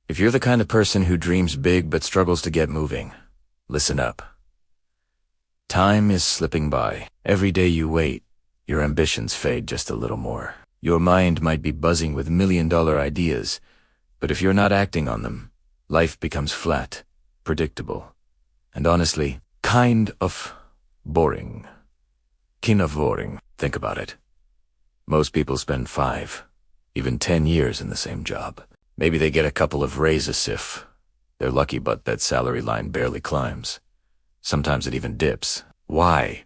If you're the kind of person who dreams big but struggles to get moving, listen up. Time is slipping by. Every day you wait, your ambitions fade just a little more. Your mind might be buzzing with million-dollar ideas, but if you're not acting on them, life becomes flat, predictable, and honestly, kind of boring. Kind of boring. Think about it. Most people spend 5, even 10 years in the same job. Maybe they get a couple of raises if they're lucky, but that salary line barely climbs. Sometimes it even dips. Why?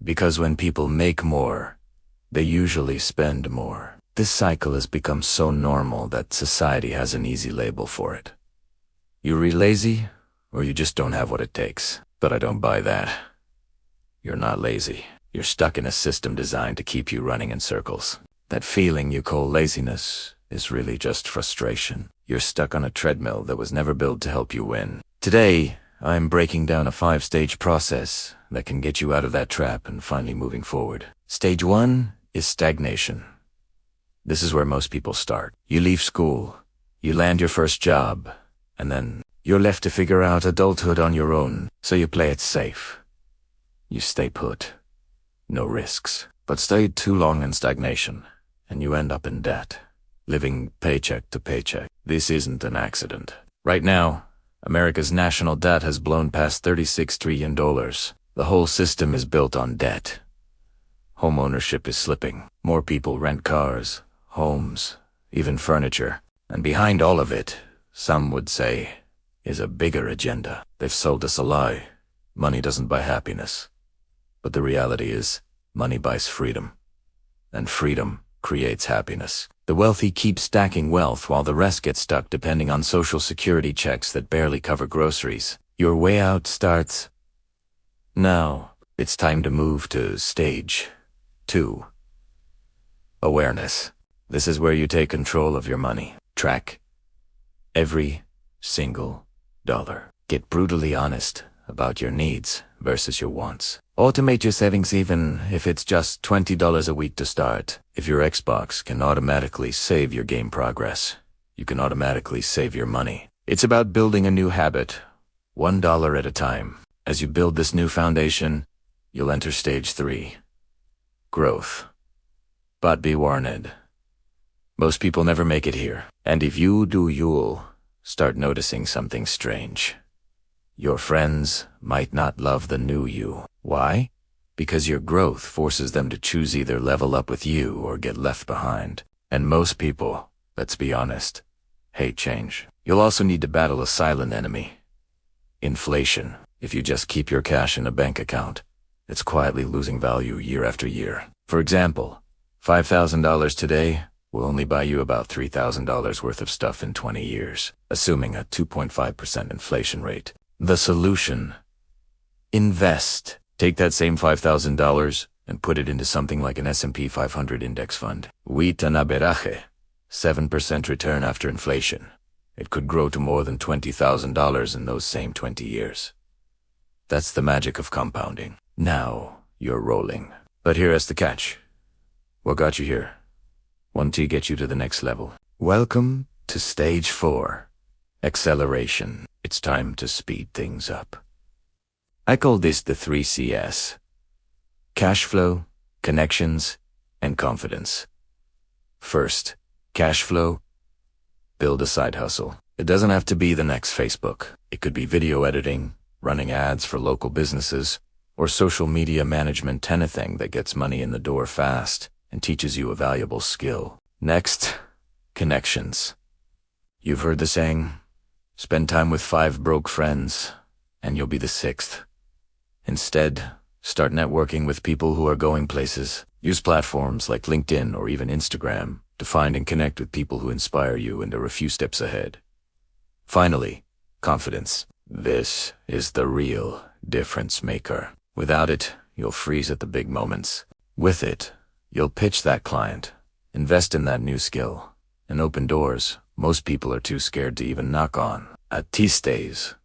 Because when people make more, they usually spend more. This cycle has become so normal that society has an easy label for it. You're lazy, or you just don't have what it takes. But I don't buy that. You're not lazy. You're stuck in a system designed to keep you running in circles. That feeling you call laziness is really just frustration. You're stuck on a treadmill that was never built to help you win. Today, I'm breaking down a 5-stage process that can get you out of that trap and finally moving forward. Stage 1 is stagnation. This is where most people start. You leave school, you land your first job, and then you're left to figure out adulthood on your own, so you play it safe. You stay put. No risks. But stay too long in stagnation, and you end up in debt, living paycheck to paycheck. This isn't an accident. Right now, America's national debt has blown past $36 trillion. The whole system is built on debt. Home ownership is slipping. More people rent cars, homes, even furniture. And behind all of it, some would say, is a bigger agenda. They've sold us a lie. Money doesn't buy happiness. But the reality is, money buys freedom. And freedom creates happiness. The wealthy keep stacking wealth while the rest get stuck depending on social security checks that barely cover groceries. Your way out starts now. It's time to move to stage 2. Awareness. This is where you take control of your money. Track every single dollar. Get brutally honest about your needs versus your wants. Automate your savings even if it's just $20 a week to start. If your Xbox can automatically save your game progress, you can automatically save your money. It's about building a new habit, $1 at a time. As you build this new foundation, you'll enter stage 3. Growth. But be warned. Most people never make it here. And if you do, you'll start noticing something strange. Your friends might not love the new you. Why? Because your growth forces them to choose either level up with you or get left behind. And most people, let's be honest, hate change. You'll also need to battle a silent enemy. Inflation. If you just keep your cash in a bank account, it's quietly losing value year after year. For example, $5,000 today will only buy you about $3,000 worth of stuff in 20 years, assuming a 2.5% inflation rate. The solution: invest. Take that same $5,000 and put it into something like an S&P 500 index fund. Huitanaberaje, 7% return after inflation. It could grow to more than $20,000 in those same 20 years. That's the magic of compounding. Now you're rolling. But here's the catch. What got you here? Want to get you to the next level. Welcome to stage 4. Acceleration. It's time to speed things up. I call this the 3 Cs. Cash flow, connections, and confidence. First, cash flow. Build a side hustle. It doesn't have to be the next Facebook. It could be video editing, running ads for local businesses, or social media management, anything that gets money in the door fast and teaches you a valuable skill. Next, connections. You've heard the saying, spend time with 5 broke friends, and you'll be the 6th. Instead, start networking with people who are going places. Use platforms like LinkedIn or even Instagram to find and connect with people who inspire you and are a few steps ahead. Finally, confidence. This is the real difference maker. Without it, you'll freeze at the big moments. With it, you'll pitch that client, invest in that new skill, and open doors most people are too scared to even knock on. At these days,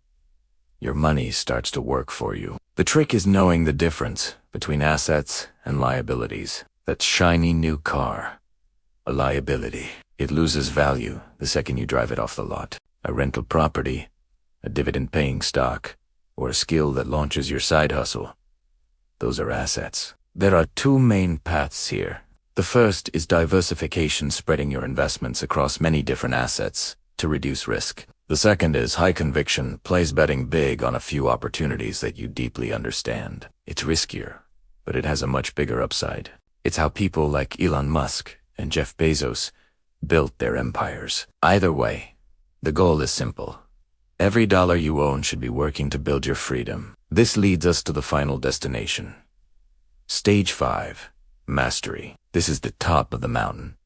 your money starts to work for you. The trick is knowing the difference between assets and liabilities. That shiny new car, a liability. It loses value the second you drive it off the lot. a rental property, a dividend-paying stock, or a skill that launches your side hustle. Those are assets. There are two main paths here. The first is diversification, spreading your investments across many different assets to reduce risk. The second is high conviction, plays betting big on a few opportunities that you deeply understand. It's riskier, but it has a much bigger upside. It's how people like Elon Musk and Jeff Bezos built their empires. Either way, the goal is simple. Every dollar you own should be working to build your freedom. This leads us to the final destination. Stage 5. Mastery. This is the top of the mountain.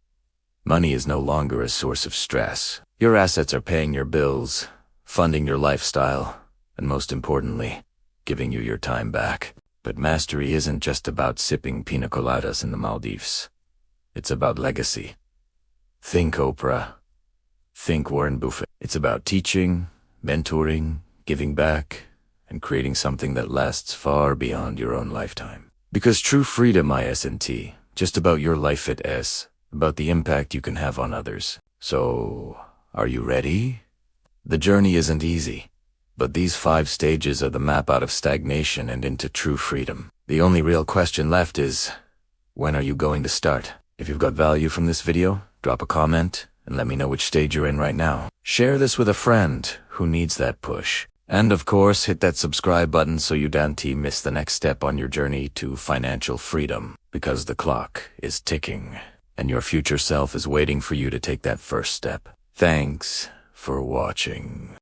Money is no longer a source of stress. Your assets are paying your bills, funding your lifestyle, and most importantly, giving you your time back. But mastery isn't just about sipping pina coladas in the Maldives. It's about legacy. Think Oprah. Think Warren Buffett. It's about teaching, mentoring, giving back, and creating something that lasts far beyond your own lifetime. Because true freedom isn't just about your life, it is about the impact you can have on others. So, are you ready? The journey isn't easy, but these 5 stages are the map out of stagnation and into true freedom. The only real question left is, when are you going to start? If you've got value from this video, drop a comment and let me know which stage you're in right now. Share this with a friend who needs that push. And of course, hit that subscribe button so you don't miss the next step on your journey to financial freedom, because the clock is ticking and your future self is waiting for you to take that first step. Thanks for watching.